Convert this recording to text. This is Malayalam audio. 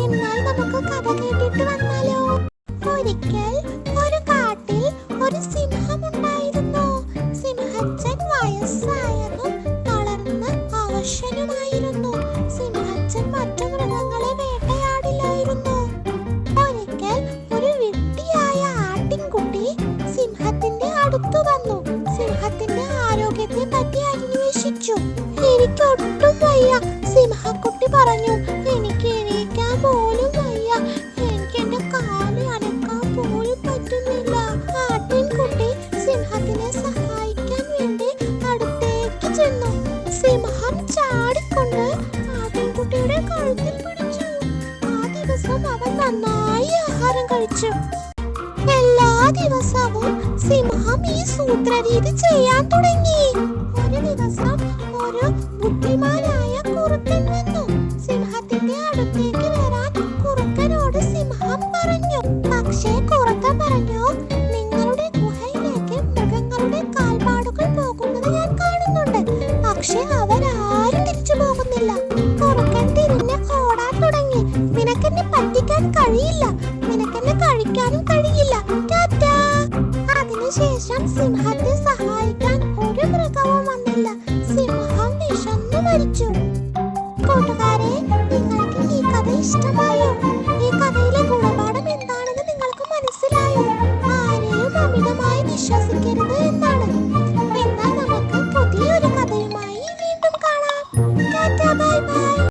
എന്നാൽ നമുക്ക് കഥ കേട്ടിട്ട് വന്നാലോ? ഒരിക്കൽ ഒരു കാട്ടിൽ ഒരു സിംഹമുണ്ടായിരുന്നു. സിംഹച്ചൻ വയസ്സായതും തളർന്ന് അവശനുമായിരുന്നു. സിംഹച്ചൻ മറ്റു മൃഗങ്ങളെ വേട്ടയാടില്ലായിരുന്നു. ഒരിക്കൽ ഒരു വിഡ്ഢിയായ ആട്ടിൻകുട്ടി സിംഹത്തിന്റെ അടുത്തു വന്നു. സിംഹത്തിന്റെ ആരോഗ്യത്തെ പറ്റി അന്വേഷിച്ചു. എനിക്കൊട്ടും വയ്യ, സിംഹക്കുട്ടി പറഞ്ഞു. എനിക്ക് എണീക്കാൻ പോലും വയ്യ, എനിക്ക് എന്റെ കാല് അനക്കാൻ പോലും പറ്റുന്നില്ല. ആട്ടിൻകുട്ടി സിംഹത്തിനെ സഹായിക്കാൻ വേണ്ടി അടുത്തേക്ക് ചെന്നു. സിംഹം ചാടിക്കൊണ്ട് ആട്ടിൻകുട്ടിയുടെ കഴുത്തിൽ പിടിച്ചു. ആ ദിവസം അവൻ നന്നായി ആഹാരം കഴിച്ചു. എല്ലാ ദിവസവും സിംഹം ഈ സൂത്രരീതി ചെയ്യാൻ തുടങ്ങി. ഒരു ദിവസം ഒരു ബുദ്ധിമാനായ കുറുക്കൻ വന്നു. സിംഹത്തിന്റെ അടുത്തേക്ക് വരാൻ കുറുക്കനോട് സിംഹം പറഞ്ഞു. പക്ഷേ കുറുക്കൻ പറഞ്ഞു, നിങ്ങളുടെ ഗുഹയിലേക്ക് മൃഗങ്ങളുടെ കാൽപ്പാടുകൾ പോകുന്നത് ഞാൻ കാണുന്നുണ്ട്. പക്ഷെ അവരാരും തിരിച്ചു പോകുന്നില്ല. കുറുക്കൻ തിരിഞ്ഞ് ഓടാൻ തുടങ്ങി. നിനക്കെന്നെ പറ്റിക്കാൻ കഴിയില്ല, നിനക്കെന്നെ കഴിക്കാനും കഴിയില്ല, ടാറ്റാ. അതിനുശേഷം സിംഹത്തെ സഹായിക്കാൻ ഒരു മൃഗവും വന്നില്ല. സിംഹം വിശന്നു മരിച്ചു. കൂട്ടുകാരെ, നിങ്ങൾക്ക് ഈ കഥ ഇഷ്ടമായോ? ഈ കഥയിലെ ഗുണപാഠം എന്താണെന്ന് നിങ്ങൾക്ക് മനസ്സിലായോ? ആരെയും അമിതമായി വിശ്വസിക്കരുത്.